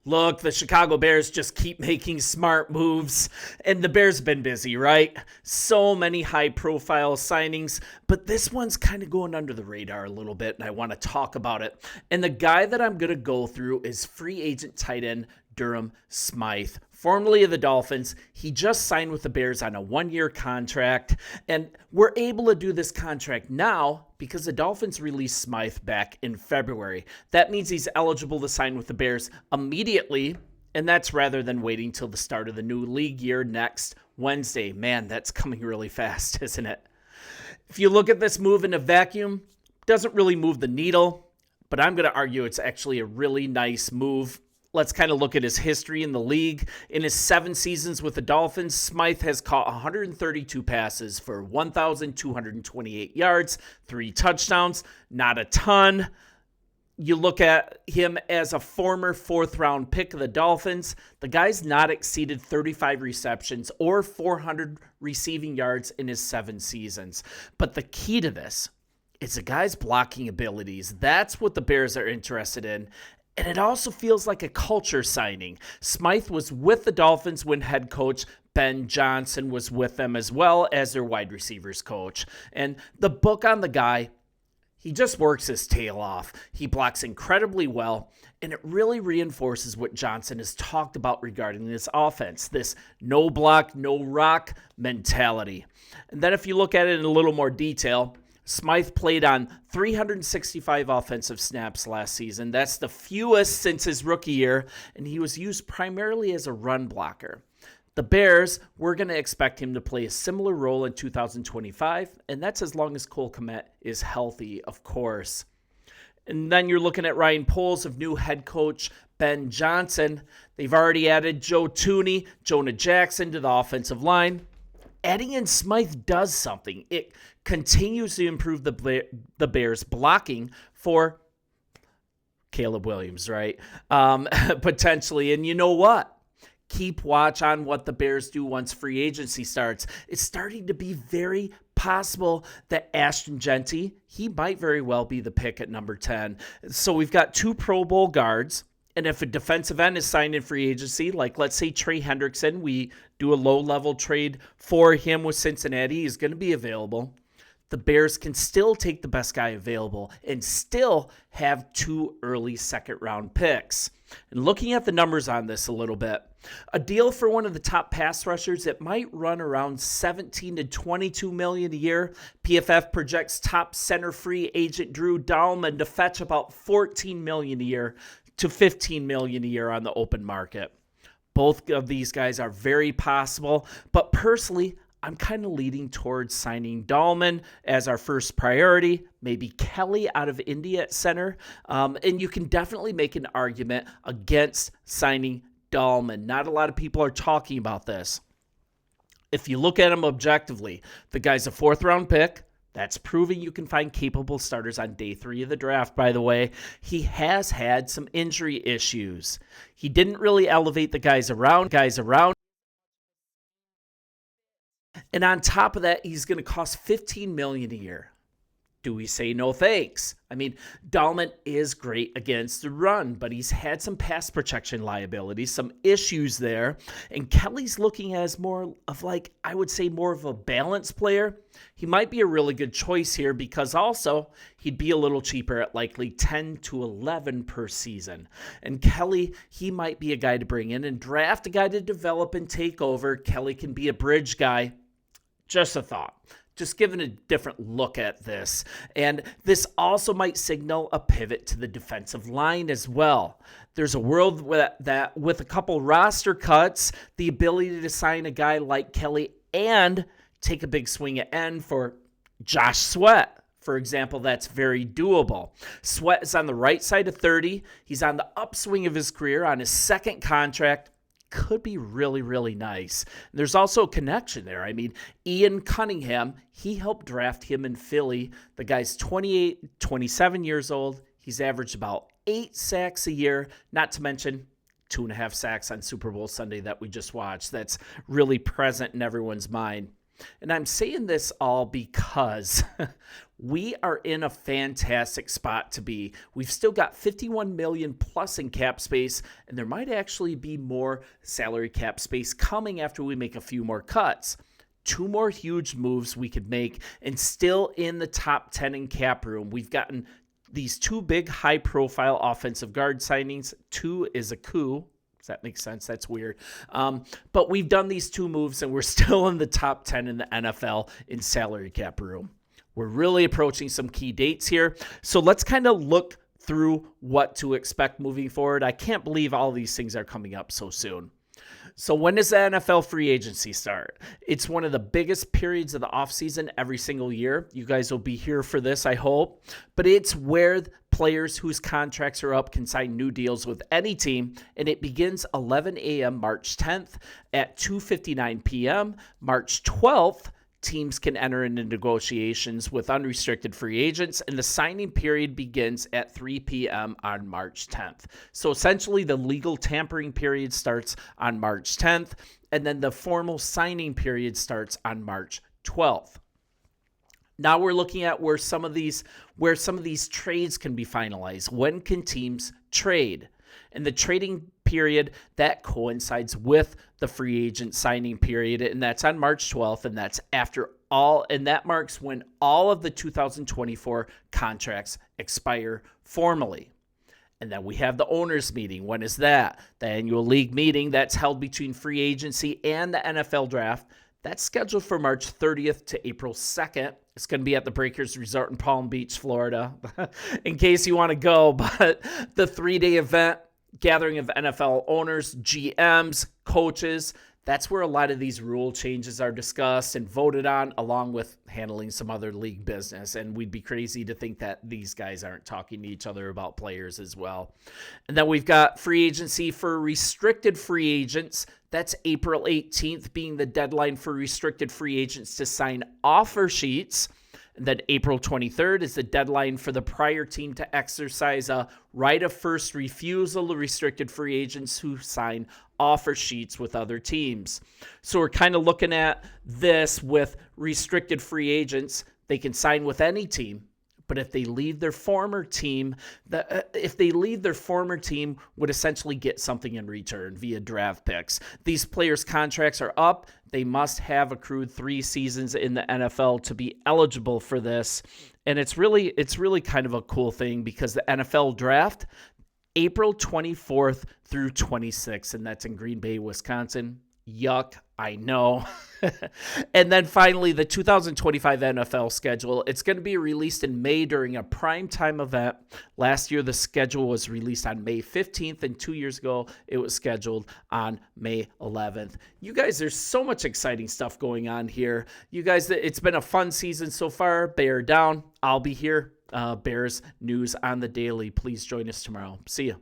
Look, the Chicago Bears just keep making smart moves, and the Bears have been busy, right? So many high-profile signings, but this one's kind of going under the radar a little bit, and I want to talk about it. And the guy that I'm going to go through is free agent tight end Durham Smythe, formerly of the Dolphins. He just signed with the Bears on a one-year contract, and we're able to do this contract now because the Dolphins released Smythe back in February. That means he's eligible to sign with the Bears immediately, and that's rather than waiting till the start of the new league year next Wednesday. Man, that's coming really fast, isn't it? If you look at this move in a vacuum, it doesn't really move the needle, but I'm going to argue it's actually a really nice move. Let's kind of look at his history in the league. In his 7 seasons with the Dolphins, Smythe has caught 132 passes for 1,228 yards, 3 touchdowns. Not a ton. You look at him as a former 4th-round pick of the Dolphins. The guy's not exceeded 35 receptions or 400 receiving yards in his 7 seasons. But the key to this is the guy's blocking abilities. That's what the Bears are interested in. And it also feels like a culture signing. Smythe was with the Dolphins when head coach Ben Johnson was with them, as well as their wide receivers coach. And the book on the guy, he just works his tail off. He blocks incredibly well, and it really reinforces what Johnson has talked about regarding this offense, this no block, no rock mentality. And then if you look at it in a little more detail, Smythe played on 365 offensive snaps last season. That's the fewest since his rookie year, and he was used primarily as a run blocker. The Bears, we're going to expect him to play a similar role in 2025, and that's as long as Cole Kmet is healthy, of course. And then you're looking at Ryan Poles of new head coach Ben Johnson. They've already added Joe Thuney, Jonah Jackson to the offensive line. Adding in Smythe does something. It continues to improve the Bears' blocking for Caleb Williams, right? Potentially. And you know what? Keep watch on what the Bears do once free agency starts. It's starting to be very possible that Ashton Jeanty, he might very well be the pick at number 10. So we've got 2 Pro Bowl guards. And if a defensive end is signed in free agency, like let's say Trey Hendrickson, we do a low-level trade for him with Cincinnati, he's going to be available. The Bears can still take the best guy available and still have 2 early second-round picks. And looking at the numbers on this a little bit, a deal for one of the top pass rushers, it might run around $17 to $22 million a year. PFF projects top center free agent Drew Dalman to fetch about $14 million a year to $15 million a year on the open market. Both of these guys are very possible, but personally, I'm kind of leading towards signing Dalman as our first priority, maybe Kelly out of India at center, and you can definitely make an argument against signing Dalman. Not a lot of people are talking about this. If you look at him objectively, the guy's a 4th-round pick. That's proving you can find capable starters on day 3 of the draft, by the way. He has had some injury issues. He didn't really elevate the guys around. And on top of that, he's going to cost $15 million a year. Do we say no thanks? I mean, Dalman is great against the run, but he's had some pass protection liabilities, some issues there. And Kelly's looking as more of like, I would say more of a balanced player. He might be a really good choice here because also he'd be a little cheaper at likely 10 to 11 per season. And Kelly, he might be a guy to bring in and draft a guy to develop and take over. Kelly can be a bridge guy. Just a thought. Just giving a different look at this. And this also might signal a pivot to the defensive line as well. There's a world that with a couple roster cuts, the ability to sign a guy like Kelly and take a big swing at end for Josh Sweat, for example, that's very doable. Sweat is on the right side of 30. He's on the upswing of his career on his 2nd contract. Could be really, really nice. There's also a connection there. I mean, Ian Cunningham, he helped draft him in Philly. The guy's 27 years old. He's averaged about 8 sacks a year, not to mention 2.5 sacks on Super Bowl Sunday that we just watched. That's really present in everyone's mind. And I'm saying this all because we are in a fantastic spot to be. We've still got $51 million plus in cap space, and there might actually be more salary cap space coming after we make a few more cuts. 2 more huge moves we could make and still in the top 10 in cap room. We've gotten these 2 big high-profile offensive guard signings. 2 is a coup. Does that make sense? That's weird. But we've done these 2 moves, and we're still in the top 10 in the NFL in salary cap room. We're really approaching some key dates here. So let's kind of look through what to expect moving forward. I can't believe all these things are coming up so soon. So when does the NFL free agency start? It's one of the biggest periods of the offseason every single year. You guys will be here for this, I hope. But it's where players whose contracts are up can sign new deals with any team, and it begins 11 a.m. March 10th at 2:59 p.m. March 12th. Teams can enter into negotiations with unrestricted free agents, and the signing period begins at 3 p.m. on March 10th. So essentially, the legal tampering period starts on March 10th, and then the formal signing period starts on March 12th. Now we're looking at where some of these trades can be finalized. When can teams trade? And the trading period, that coincides with the free agent signing period, and that's on March 12th, and that's after all, and that marks when all of the 2024 contracts expire formally. And then we have the owners meeting. When is that? The annual league meeting that's held between free agency and the NFL draft. That's scheduled for March 30th to April 2nd. It's going to be at the Breakers Resort in Palm Beach, Florida, in case you want to go. But the 3-day event, gathering of NFL owners, GMs, coaches, that's where a lot of these rule changes are discussed and voted on, along with handling some other league business. And we'd be crazy to think that these guys aren't talking to each other about players as well. And then we've got free agency for restricted free agents. That's April 18th being the deadline for restricted free agents to sign offer sheets. And then April 23rd is the deadline for the prior team to exercise a right of first refusal to restricted free agents who sign offer sheets with other teams. So we're kind of looking at this with restricted free agents. They can sign with any team, but if they leave their former team, would essentially get something in return via draft picks. These players' contracts are up. They must have accrued 3 seasons in the NFL to be eligible for this. And it's really kind of a cool thing because the NFL draft, April 24th through 26th, and that's in Green Bay, Wisconsin. Yuck, I know. And then finally, the 2025 NFL schedule. It's going to be released in May during a primetime event. Last year, the schedule was released on May 15th, and 2 years ago, it was scheduled on May 11th. You guys, there's so much exciting stuff going on here. You guys, it's been a fun season so far. Bear down. I'll be here. Bears news on the daily. Please join us tomorrow. See ya.